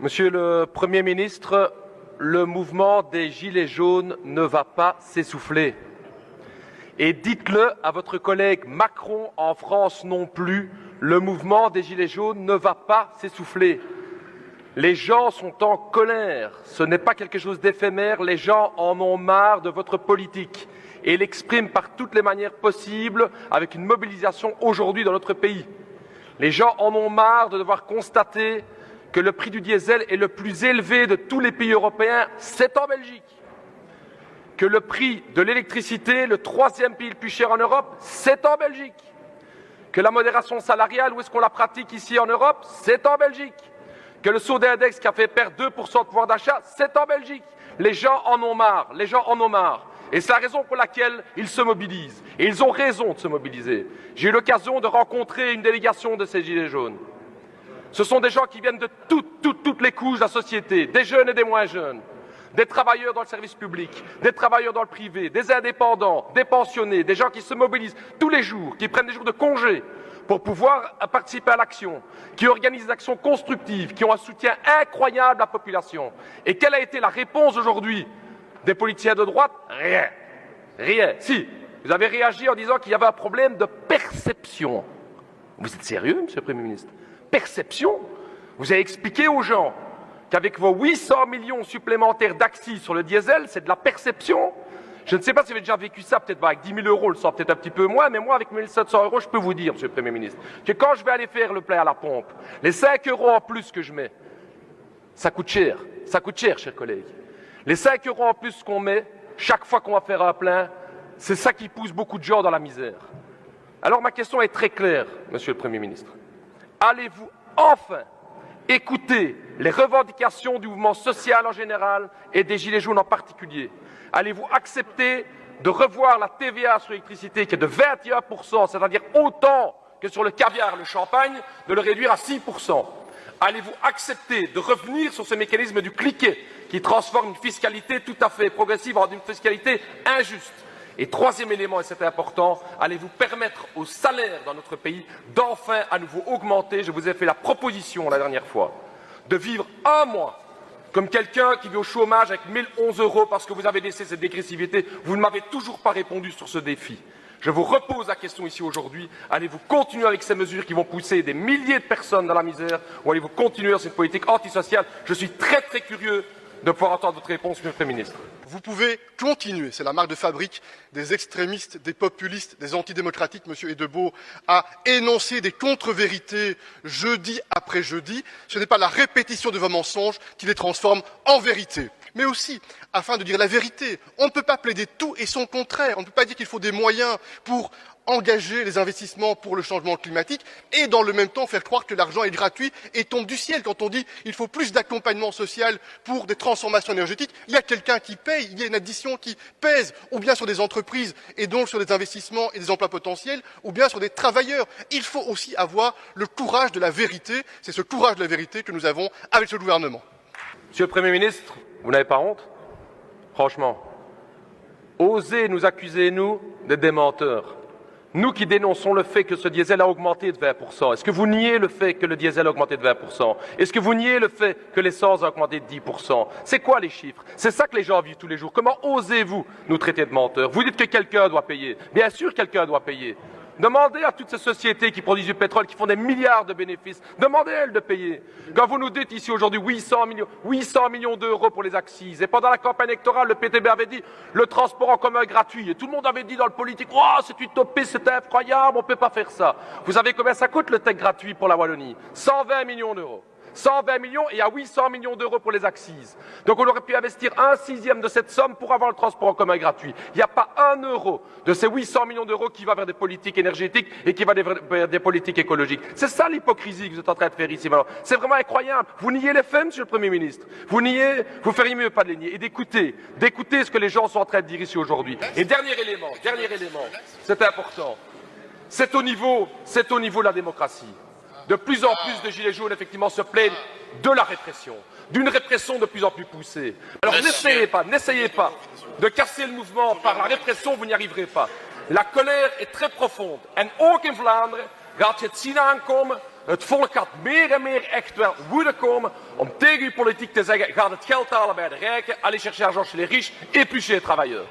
Monsieur le Premier ministre, le mouvement des Gilets jaunes ne va pas s'essouffler. Et dites-le à votre collègue Macron en France non plus, le mouvement des Gilets jaunes ne va pas s'essouffler. Les gens sont en colère, ce n'est pas quelque chose d'éphémère, les gens en ont marre de votre politique et l'expriment par toutes les manières possibles avec une mobilisation aujourd'hui dans notre pays. Les gens en ont marre de devoir constater que le prix du diesel est le plus élevé de tous les pays européens, c'est en Belgique. Que le prix de l'électricité, le troisième pays le plus cher en Europe, c'est en Belgique. Que la modération salariale, où est-ce qu'on la pratique ici en Europe, c'est en Belgique. Que le saut d'index qui a fait perdre 2% de pouvoir d'achat, c'est en Belgique. Les gens en ont marre, les gens en ont marre. Et c'est la raison pour laquelle ils se mobilisent. Et ils ont raison de se mobiliser. J'ai eu l'occasion de rencontrer une délégation de ces Gilets jaunes. Ce sont des gens qui viennent de toutes les couches de la société, des jeunes et des moins jeunes, des travailleurs dans le service public, des travailleurs dans le privé, des indépendants, des pensionnés, des gens qui se mobilisent tous les jours, qui prennent des jours de congé pour pouvoir participer à l'action, qui organisent des actions constructives, qui ont un soutien incroyable à la population. Et quelle a été la réponse aujourd'hui des politiciens de droite? Rien. Rien. Si, vous avez réagi en disant qu'il y avait un problème de perception. Vous êtes sérieux, monsieur le Premier ministre? Perception? Vous avez expliqué aux gens qu'avec vos 800 millions supplémentaires d'axes sur le diesel, c'est de la perception? Je ne sais pas si vous avez déjà vécu ça, peut-être avec 10 000 euros, le sort peut-être un petit peu moins, mais moi, avec 1 700 euros, je peux vous dire, monsieur le Premier ministre, que quand je vais aller faire le plein à la pompe, les 5 euros en plus que je mets, ça coûte cher. Ça coûte cher, chers collègues. Les 5 euros en plus qu'on met, chaque fois qu'on va faire un plein, c'est ça qui pousse beaucoup de gens dans la misère. Alors ma question est très claire, monsieur le Premier ministre. Allez-vous enfin écouter les revendications du mouvement social en général et des Gilets jaunes en particulier? Allez-vous accepter de revoir la TVA sur l'électricité qui est de 21%, c'est-à-dire autant que sur le caviar et le champagne, de le réduire à 6%? Allez-vous accepter de revenir sur ce mécanisme du cliquet qui transforme une fiscalité tout à fait progressive en une fiscalité injuste? Et troisième élément, et c'est important, allez-vous permettre aux salaires dans notre pays d'enfin à nouveau augmenter? Je vous ai fait la proposition la dernière fois de vivre un mois comme quelqu'un qui vit au chômage avec 1 011 euros parce que vous avez laissé cette dégressivité. Vous ne m'avez toujours pas répondu sur ce défi. Je vous repose la question ici aujourd'hui. Allez-vous continuer avec ces mesures qui vont pousser des milliers de personnes dans la misère ou allez-vous continuer dans cette politique antisociale? Je suis très curieux de pouvoir entendre votre réponse, monsieur le Premier ministre. Vous pouvez continuer, c'est la marque de fabrique des extrémistes, des populistes, des antidémocratiques, monsieur Edebeau, à énoncer des contre-vérités jeudi après jeudi. Ce n'est pas la répétition de vos mensonges qui les transforme en vérité. Mais aussi, afin de dire la vérité, on ne peut pas plaider tout et son contraire. On ne peut pas dire qu'il faut des moyens pour engager les investissements pour le changement climatique et dans le même temps faire croire que l'argent est gratuit et tombe du ciel. Quand on dit qu'il faut plus d'accompagnement social pour des transformations énergétiques, il y a quelqu'un qui paye, il y a une addition qui pèse, ou bien sur des entreprises et donc sur des investissements et des emplois potentiels, ou bien sur des travailleurs. Il faut aussi avoir le courage de la vérité. C'est ce courage de la vérité que nous avons avec ce gouvernement. Monsieur le Premier ministre, vous n'avez pas honte? Franchement, osez nous accuser, nous, d'être des menteurs. Nous qui dénonçons le fait que ce diesel a augmenté de 20%, est-ce que vous niez le fait que le diesel a augmenté de 20%? Est-ce que vous niez le fait que l'essence a augmenté de 10%? C'est quoi les chiffres? C'est ça que les gens vivent tous les jours. Comment osez-vous nous traiter de menteurs? Vous dites que quelqu'un doit payer. Bien sûr, quelqu'un doit payer. Demandez à toutes ces sociétés qui produisent du pétrole, qui font des milliards de bénéfices, demandez-elles de payer. Quand vous nous dites ici aujourd'hui 800 millions d'euros pour les axes, et pendant la campagne électorale, le PTB avait dit le transport en commun gratuit, et tout le monde avait dit dans le politique, oh, c'est utopiste, c'est incroyable, on ne peut pas faire ça. Vous savez combien ça coûte le TEC gratuit pour la Wallonie? 120 millions d'euros. 120 millions et il y a 800 millions d'euros pour les axes. Donc on aurait pu investir 1/6 de cette somme pour avoir le transport en commun gratuit. Il n'y a pas 1 euro de ces 800 millions d'euros qui va vers des politiques énergétiques et qui va vers des politiques écologiques. C'est ça l'hypocrisie que vous êtes en train de faire ici maintenant. C'est vraiment incroyable. Vous niez les faits, monsieur le Premier ministre. Vous niez, vous feriez mieux pas de les nier et d'écouter ce que les gens sont en train de dire ici aujourd'hui. Et dernier élément, c'est important. C'est au niveau de la démocratie. De plus en plus de Gilets jaunes, effectivement, se plaignent de la répression, d'une répression de plus en plus poussée. Alors n'essayez pas de casser le mouvement par la répression, vous n'y arriverez pas. La colère est très profonde. En ook in Vlaanderen gaat je het zien aankomen. Het volk gaat meer en meer echt wel woede komen om tegen tegen uw politiek te zeggen, gaat het geld halen bij de rijken, allez chercher argent chez les riches et plus chez les travailleurs.